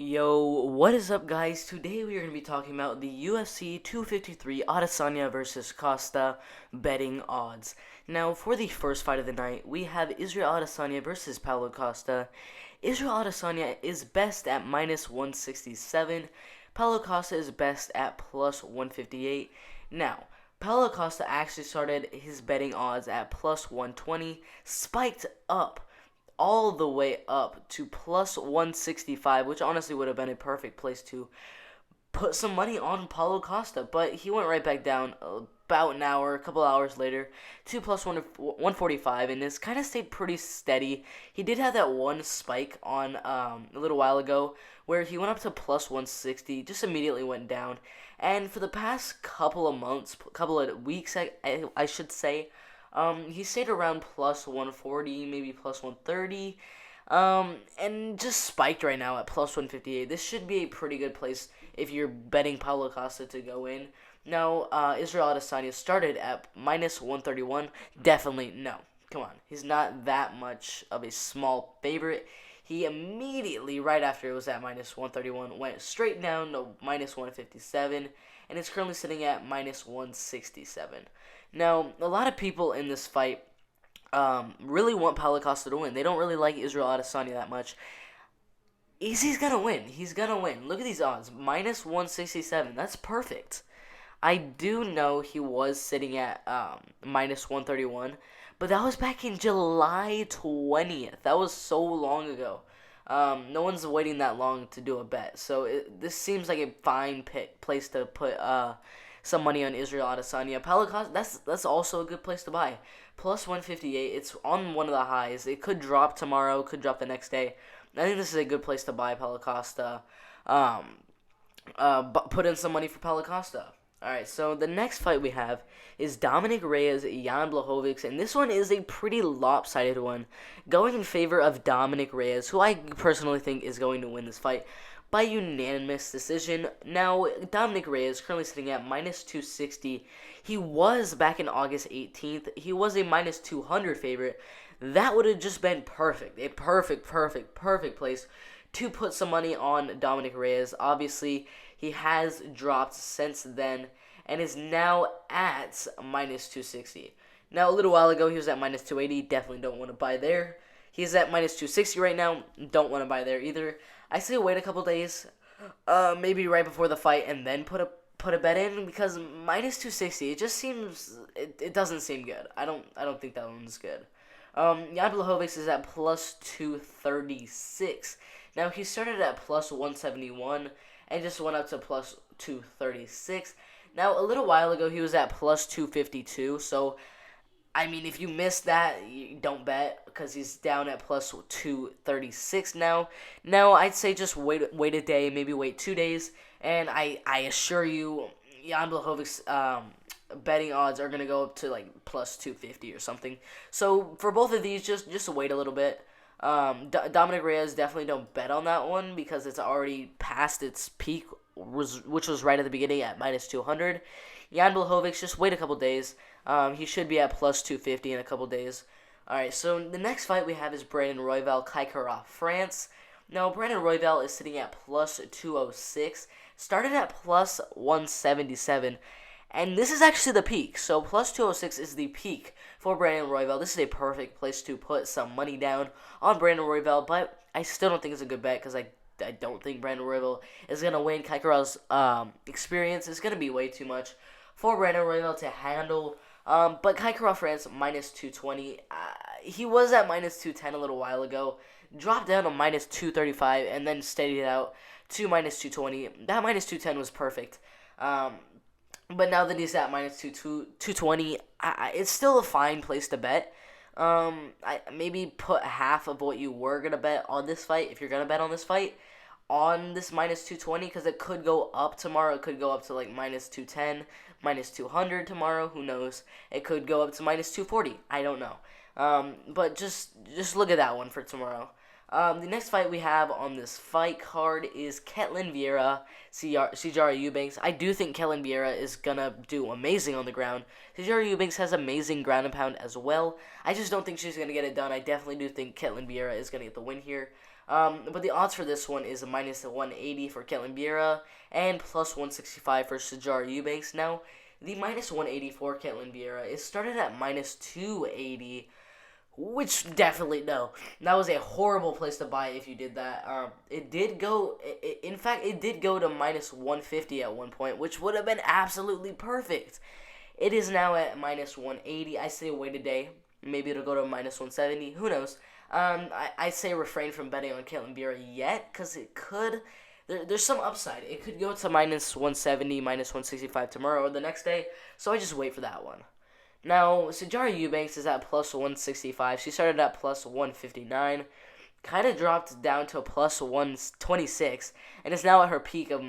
Yo, what is up, guys? Today we are going to be talking about the UFC 253 Adesanya versus Costa betting odds. Now, for the first fight of the night, we have Israel Adesanya versus Paulo Costa. Israel Adesanya is best at minus 167. Paulo Costa is best at plus 158. Now, Paulo Costa actually started his betting odds at plus 120, spiked up all the way up to plus 165, which honestly would have been a perfect place to put some money on Paulo Costa. But he went right back down about an hour, a couple hours later, to plus 145, and this kind of stayed pretty steady. He did have that one spike on a little while ago where he went up to plus 160, just immediately went down. And for the past couple of months, couple of weeks, I should say, he stayed around plus 140, maybe plus 130, and just spiked right now at plus 158. This should be a pretty good place if you're betting Paulo Costa to go in. Now, Israel Adesanya started at minus 131. Definitely no. Come on. He's not that much of a small favorite. He immediately, right after it was at minus 131, went straight down to minus 157, and it's currently sitting at minus 167. Now, a lot of people in this fight really want Paulo Costa to win. They don't really like Israel Adesanya that much. He's going to win. He's going to win. Look at these odds. Minus 167. That's perfect. I do know he was sitting at minus 131, but that was back in July 20th. That was so long ago. No one's waiting that long to do a bet. So this seems like a fine place to put some money on Israel Adesanya. Paulo Costa, that's also a good place to buy. Plus 158. It's on one of the highs. It could drop tomorrow. Could drop the next day. I think this is a good place to buy Paulo Costa. Put in some money for Paulo Costa. Alright, so the next fight we have is Dominick Reyes, Jan Blachowicz, and this one is a pretty lopsided one, going in favor of Dominick Reyes, who I personally think is going to win this fight by unanimous decision. Now, Dominick Reyes currently sitting at minus 260. He was back in August 18th. He was a minus 200 favorite. That would have just been perfect. A perfect place to put some money on Dominick Reyes. Obviously, he has dropped since then and is now at minus 260. Now, a little while ago, he was at minus 280. Definitely don't want to buy there. He's at minus 260 right now. Don't want to buy there either. I say wait a couple days, maybe right before the fight, and then put a bet in, because minus 260, it just seems, it doesn't seem good. I don't think that one's good. Jan Blachowicz is at plus 236. Now, he started at plus 171 and just went up to plus 236. Now, a little while ago, he was at plus 252, so, I mean, if you missed that, you don't bet, because he's down at plus 236 now. Now, I'd say just wait a day, maybe wait 2 days, and I assure you, Jan Blachowicz, betting odds are going to go up to, like, plus 250 or something. So, for both of these, just wait a little bit. Dominick Reyes, definitely don't bet on that one because it's already past its peak, which was right at the beginning at minus 200. Jan Blachowicz, just wait a couple days. He should be at plus 250 in a couple days. Alright, so the next fight we have is Brandon Royval, Kaikara, France. Now, Brandon Royval is sitting at plus 206, started at plus 177. And this is actually the peak. So plus 206 is the peak for Brandon Royval. This is a perfect place to put some money down on Brandon Royval. But I still don't think it's a good bet because I don't think Brandon Royval is going to win. Kaikara's experience is going to be way too much for Brandon Royval to handle. But Kaikara France minus 220. He was at minus 210 a little while ago. Dropped down to minus 235 and then steadied out to minus 220. That minus 210 was perfect. But now that he's at minus 220, it's still a fine place to bet. I maybe put half of what you were going to bet on this fight, if you're going to bet on this fight, on this minus 220, because it could go up tomorrow. It could go up to like minus 210, minus 200 tomorrow. Who knows? It could go up to minus 240. I don't know. But just look at that one for tomorrow. The next fight we have on this fight card is Ketlen Vieira, Sijara Eubanks. I do think Ketlen Vieira is going to do amazing on the ground. Sijara Eubanks has amazing ground and pound as well. I just don't think she's going to get it done. I definitely do think Ketlen Vieira is going to get the win here. But the odds for this one is a minus 180 for Ketlen Vieira and plus 165 for Sijara Eubanks. Now, the minus 180 for Ketlen Vieira is started at minus 280, which definitely no. That was a horrible place to buy if you did that. It did go. In fact, it did go to minus 150 at one point, which would have been absolutely perfect. It is now at minus 180. I say wait a day. Maybe it'll go to minus 170. Who knows? I say refrain from betting on Ketlen Vieira yet, because it could. There's some upside. It could go to minus 170, minus 165 tomorrow or the next day. So I just wait for that one. Now, Sijara Eubanks is at plus 165. She started at plus 159. Kind of dropped down to plus 126. And is now at her peak of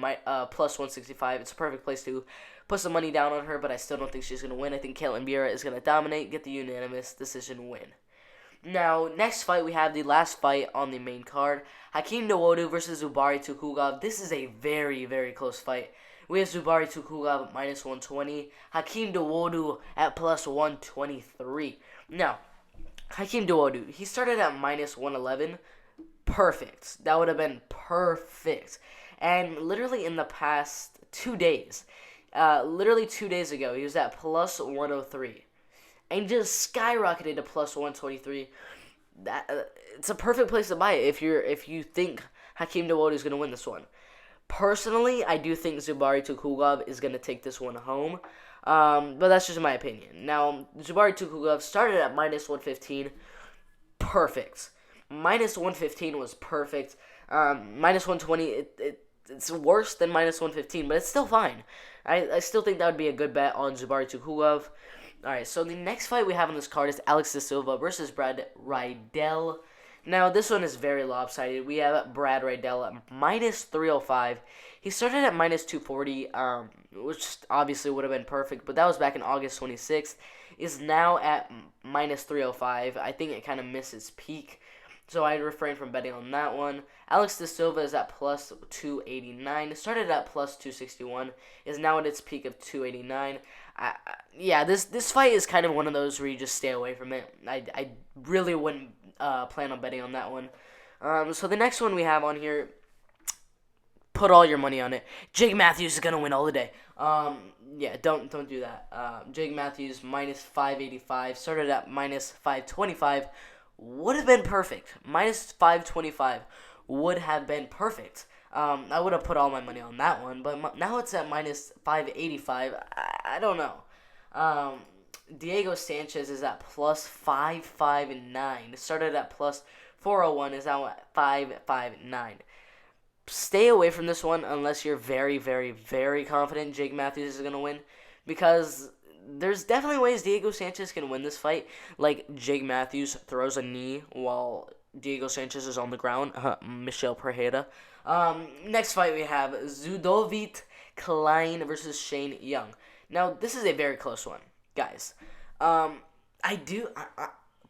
plus 165. It's a perfect place to put some money down on her, but I still don't think she's going to win. I think Ketlen Vieira is going to dominate, get the unanimous decision win. Now, next fight, we have the last fight on the main card. Hakeem Dawodu versus Zubari Tukhugov. This is a very, very close fight. We have Zubari Tukhugov at minus 120. Hakeem Dawodu at plus 123. Now, Hakeem Dawodu, he started at minus 111. Perfect. That would have been perfect. And literally in the past 2 days, literally 2 days ago, he was at plus 103. And just skyrocketed to plus 123. It's a perfect place to buy it if you think Hakeem Dawodu is going to win this one. Personally, I do think Zubari Tukhugov is going to take this one home. But that's just my opinion. Now, Zubari Tukhugov started at minus 115. Perfect. Minus 115 was perfect. Minus 120, it's worse than minus 115, but it's still fine. I still think that would be a good bet on Zubari Tukhugov. Alright, so the next fight we have on this card is Alex de Silva versus Brad Riddell. Now, this one is very lopsided. We have Brad Riddell at minus 305. He started at minus 240, which obviously would have been perfect, but that was back in August 26th. Is now at minus 305. I think it kind of missed its peak, so I'd refrain from betting on that one. Alex de Silva is at plus 289. It started at plus 261. Is now at its peak of 289. Yeah, this fight is kind of one of those where you just stay away from it. I really wouldn't plan on betting on that one. So the next one we have on here, put all your money on it. Jake Matthews is gonna win all the day. Yeah, don't do that. Jake Matthews minus 585. Started at minus 525. Would have been perfect. Minus 525 would have been perfect. I would have put all my money on that one, but now it's at minus 585. I don't know. Diego Sanchez is at plus 559. It started at plus 401. Is now at 559. Stay away from this one unless you're very, very, very confident Jake Matthews is going to win, because there's definitely ways Diego Sanchez can win this fight. Like, Jake Matthews throws a knee while Diego Sanchez is on the ground. Michel Pereira. Next fight we have Zudovit Klein versus Shane Young. Now, this is a very close one, guys.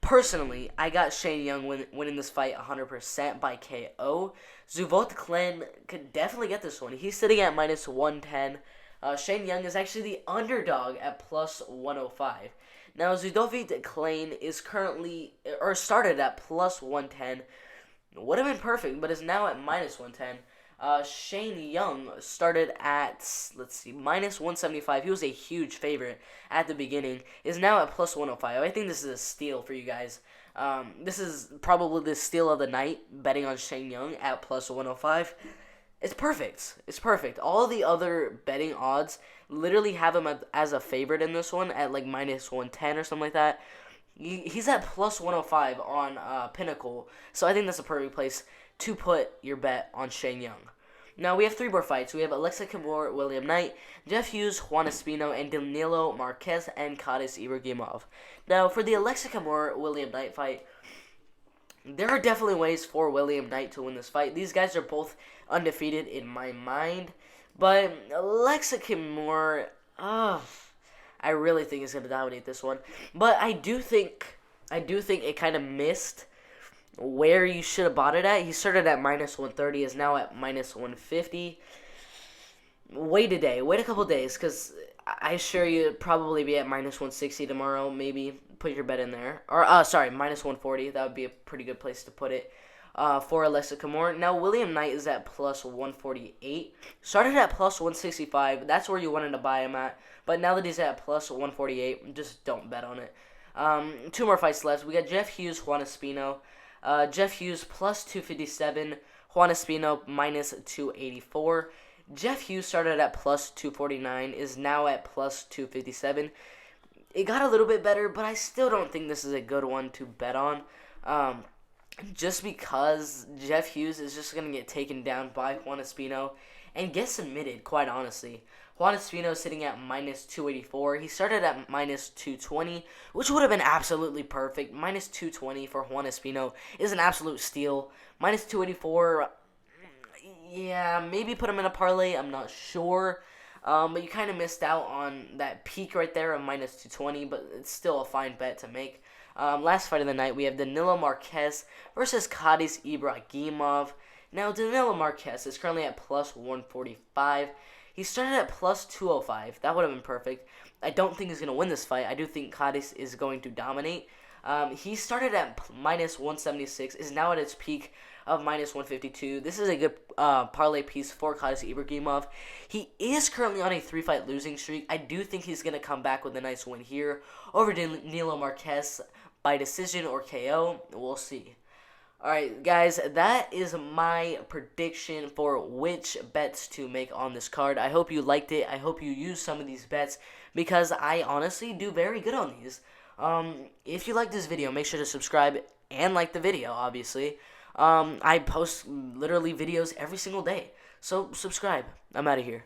Personally, I got Shane Young winning this fight 100% by KO. Zudovit Klein could definitely get this one. He's sitting at minus 110. Shane Young is actually the underdog at plus 105. Now, Zudovit Klein is started at plus 110. Would have been perfect, but is now at minus 110. Shane Young started at, minus 175. He was a huge favorite at the beginning. Is now at plus 105. I think this is a steal for you guys. This is probably the steal of the night, betting on Shane Young at plus 105. It's perfect. It's perfect. All the other betting odds literally have him as a favorite in this one at like minus 110 or something like that. He's at plus 105 on Pinnacle, so I think that's a perfect place to put your bet on Shane Young. Now, we have 3 more fights. We have Alexa Kimura, William Knight, Jeff Hughes, Juan Espino, and Danilo Marquez and Kadis Ibragimov. Now, for the Alexa Kimura, William Knight fight, there are definitely ways for William Knight to win this fight. These guys are both undefeated in my mind, but Alexa Kimura, I really think is going to dominate this one. But I do think it kind of missed where you should have bought it at. He started at minus 130, is now at minus 150. Wait a couple days, because I assure you it'd probably be at minus 160 tomorrow. Maybe put your bet in there. Or, minus 140. That would be a pretty good place to put it. for Alexa Kimura. Now, William Knight is at plus 148. Started at plus 165. That's where you wanted to buy him at. But now that he's at plus 148, just don't bet on it. Two more fights left. We got Jeff Hughes, Juan Espino. Jeff Hughes plus 257. Juan Espino minus 284. Jeff Hughes started at plus 249, is now at plus 257. It got a little bit better, but I still don't think this is a good one to bet on. Just because Jeff Hughes is just going to get taken down by Juan Espino and get submitted, quite honestly. Juan Espino sitting at minus 284. He started at minus 220, which would have been absolutely perfect. Minus 220 for Juan Espino is an absolute steal. Minus 284, yeah, maybe put him in a parlay. I'm not sure. But you kind of missed out on that peak right there of minus 220, but it's still a fine bet to make. Last fight of the night, we have Danilo Marquez versus Kadis Ibragimov. Now, Danilo Marquez is currently at plus 145. He started at plus 205. That would have been perfect. I don't think he's going to win this fight. I do think Kadis is going to dominate. He started at minus 176, is now at its peak of minus 152. This is a good parlay piece for Kadis Ibragimov. He is currently on a 3-fight losing streak. I do think he's going to come back with a nice win here over Danilo Marquez by decision or KO. We'll see. Alright, guys, that is my prediction for which bets to make on this card. I hope you liked it. I hope you used some of these bets because I honestly do very good on these. If you like this video, make sure to subscribe and like the video, obviously. I post literally videos every single day. So subscribe. I'm out of here.